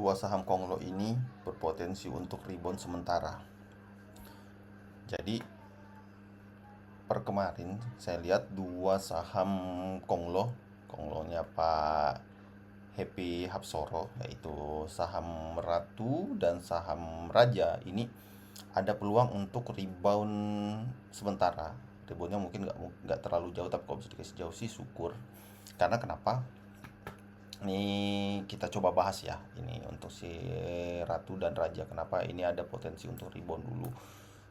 dua saham Konglo ini berpotensi untuk rebound sementara. Jadi per kemarin saya lihat dua saham Konglonya Pak Happy Hapsoro, yaitu saham Ratu dan saham Raja, ini ada peluang untuk rebound sementara. Reboundnya mungkin nggak terlalu jauh, tapi kalau bisa dikasih jauh sih syukur. Karena kenapa? Ini kita coba bahas ya. Ini untuk si Ratu dan Raja. Kenapa ini ada potensi untuk rebound dulu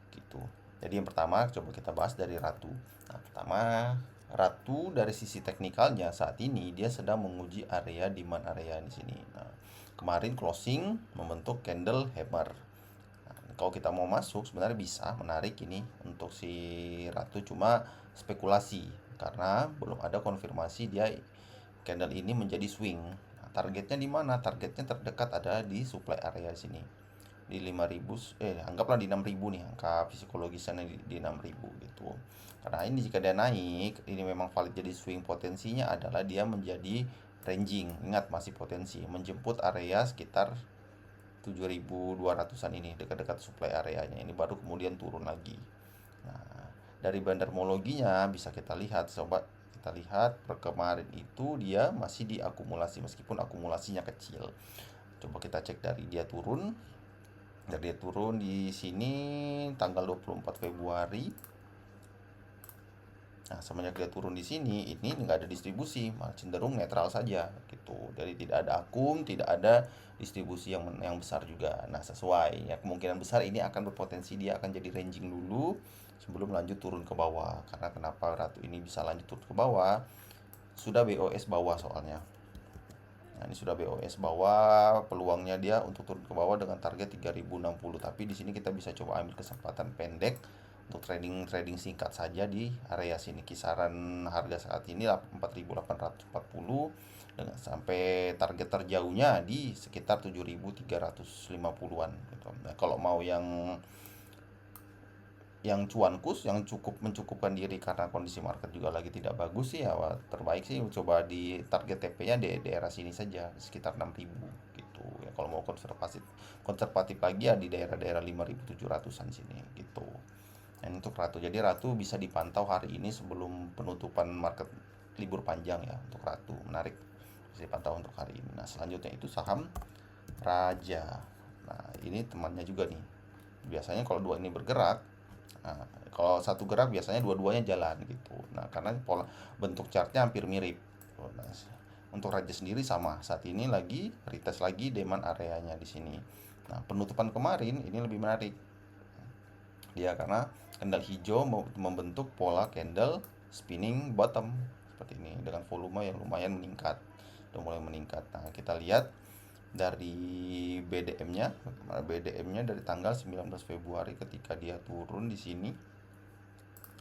gitu. Jadi yang pertama coba kita bahas dari Ratu. Nah, pertama Ratu dari sisi teknikalnya saat ini dia sedang menguji area demand area di sini. Nah, kemarin closing membentuk candle hammer. Nah, kalau kita mau masuk sebenarnya bisa menarik ini untuk si Ratu, cuma spekulasi karena belum ada konfirmasi dia candle ini menjadi swing. Nah, targetnya di mana? Targetnya terdekat ada di supply area sini. Di 5.000, anggaplah di 6.000 nih, angka psikologisnya di 6.000 gitu. Karena ini jika dia naik, ini memang valid jadi swing, potensinya adalah dia menjadi ranging. Ingat masih potensi menjemput area sekitar 7.200-an ini, dekat-dekat supply areanya. Ini baru kemudian turun lagi. Nah, dari bandarmologinya bisa kita lihat, sobat. Kita lihat per kemarin itu dia masih diakumulasi meskipun akumulasinya kecil. Coba kita cek dari dia turun. Dari dia turun di sini tanggal 24 Februari. Nah, semenjak dia turun di sini, ini nggak ada distribusi, malah cenderung netral saja gitu. Jadi tidak ada akum, tidak ada distribusi yang besar juga. Nah, sesuai ya, kemungkinan besar ini akan berpotensi dia akan jadi ranging dulu sebelum lanjut turun ke bawah. Karena kenapa Ratu ini bisa lanjut turun ke bawah? Sudah BOS bawah soalnya. Nah, ini sudah BOS bawah, peluangnya dia untuk turun ke bawah dengan target 3060. Tapi di sini kita bisa coba ambil kesempatan pendek untuk trading singkat saja di area sini. Kisaran harga saat ini 4.840 dengan sampai target terjauhnya di sekitar 7.350-an gitu. Nah, kalau mau yang cuankus yang cukup mencukupkan diri karena kondisi market juga lagi tidak bagus sih ya, terbaik sih coba di target TP-nya di daerah sini saja sekitar 6.000 gitu ya. Kalau mau konservatif lagi ya di daerah-daerah 5.700-an sini gitu. Dan untuk Ratu, jadi Ratu bisa dipantau hari ini sebelum penutupan market libur panjang ya. Untuk Ratu menarik bisa dipantau untuk hari ini. Nah, selanjutnya itu saham Raja. Nah, ini temannya juga nih. Biasanya kalau dua ini bergerak, nah, kalau satu gerak biasanya dua-duanya jalan gitu. Nah, karena pola bentuk chartnya hampir mirip. Nah, untuk Raja sendiri sama. Saat ini lagi retest lagi demand areanya di sini. Nah, penutupan kemarin ini lebih menarik dia karena candle hijau membentuk pola candle spinning bottom seperti ini dengan volume yang lumayan meningkat, udah mulai meningkat. Nah, kita lihat dari BDM-nya dari tanggal 19 Februari ketika dia turun di sini,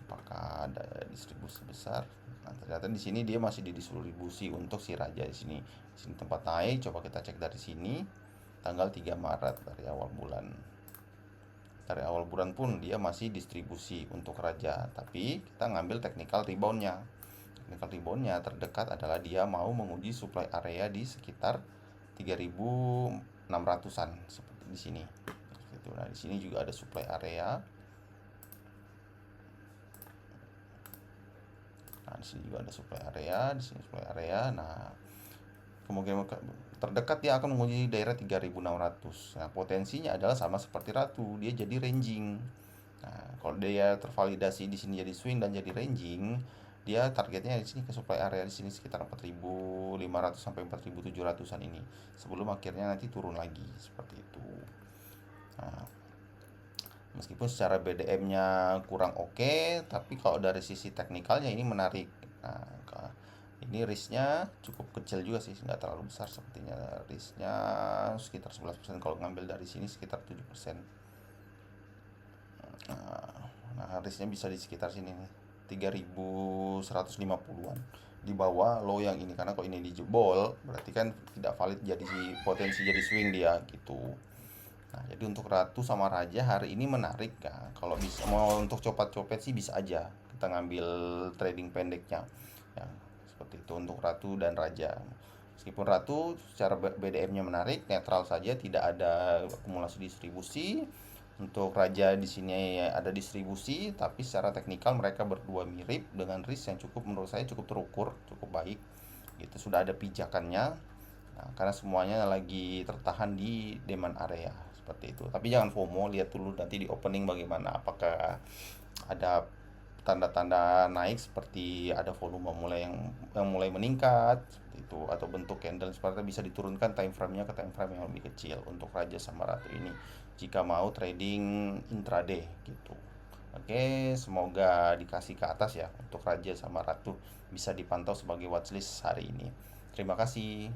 apakah ada distribusi besar? Nah, ternyata di sini dia masih didistribusi untuk si Raja di sini. Di sini tempat naik, coba kita cek dari sini tanggal 3 Maret dari awal bulan. Dari awal bulan pun dia masih distribusi untuk Raja, tapi kita ngambil technical reboundnya. Technical reboundnya terdekat adalah dia mau menguji supply area di sekitar 3.600-an seperti di sini. Gitu. Nah, di sini juga ada supply area. Nah, di sini juga ada supply area, di sini supply area. Nah, kemungkinan terdekat dia akan menguji daerah 3.600. Nah, potensinya adalah sama seperti Ratu, dia jadi ranging. Nah, kalau dia tervalidasi di sini jadi swing dan jadi ranging, dia targetnya di sini ke supply area di sini sekitar 4.500 sampai 4.700-an ini. Sebelum akhirnya nanti turun lagi seperti itu. Nah, meskipun secara BDM-nya kurang oke, tapi kalau dari sisi teknikalnya ini menarik. Nah, ini risknya cukup kecil juga sih, nggak terlalu besar sepertinya. Risknya sekitar 11%, kalau ngambil dari sini sekitar 7%. Nah, risknya bisa di sekitar sini nih, 3.150-an di bawah low yang ini. Karena kalau ini dijebol berarti kan tidak valid jadi potensi jadi swing dia gitu. Nah, jadi untuk Ratu sama Raja hari ini menarik ya. Kalau bisa mau untuk copet-copet sih bisa aja kita ngambil trading pendeknya. Ya, seperti itu untuk Ratu dan Raja. Meskipun Ratu secara BDM-nya menarik, netral saja, tidak ada akumulasi distribusi. Untuk Raja di sini ada distribusi, tapi secara teknikal mereka berdua mirip dengan risk yang cukup, menurut saya cukup terukur, cukup baik. Gitu, sudah ada pijakannya. Nah, karena semuanya lagi tertahan di demand area seperti itu. Tapi jangan FOMO, lihat dulu nanti di opening bagaimana, apakah ada tanda-tanda naik seperti ada volume yang mulai meningkat seperti itu, atau bentuk candle seperti bisa diturunkan time frame-nya ke time frame yang lebih kecil untuk Raja sama Ratu ini jika mau trading intraday gitu. Oke, semoga dikasih ke atas ya untuk Raja sama Ratu, bisa dipantau sebagai watchlist hari ini. Terima kasih.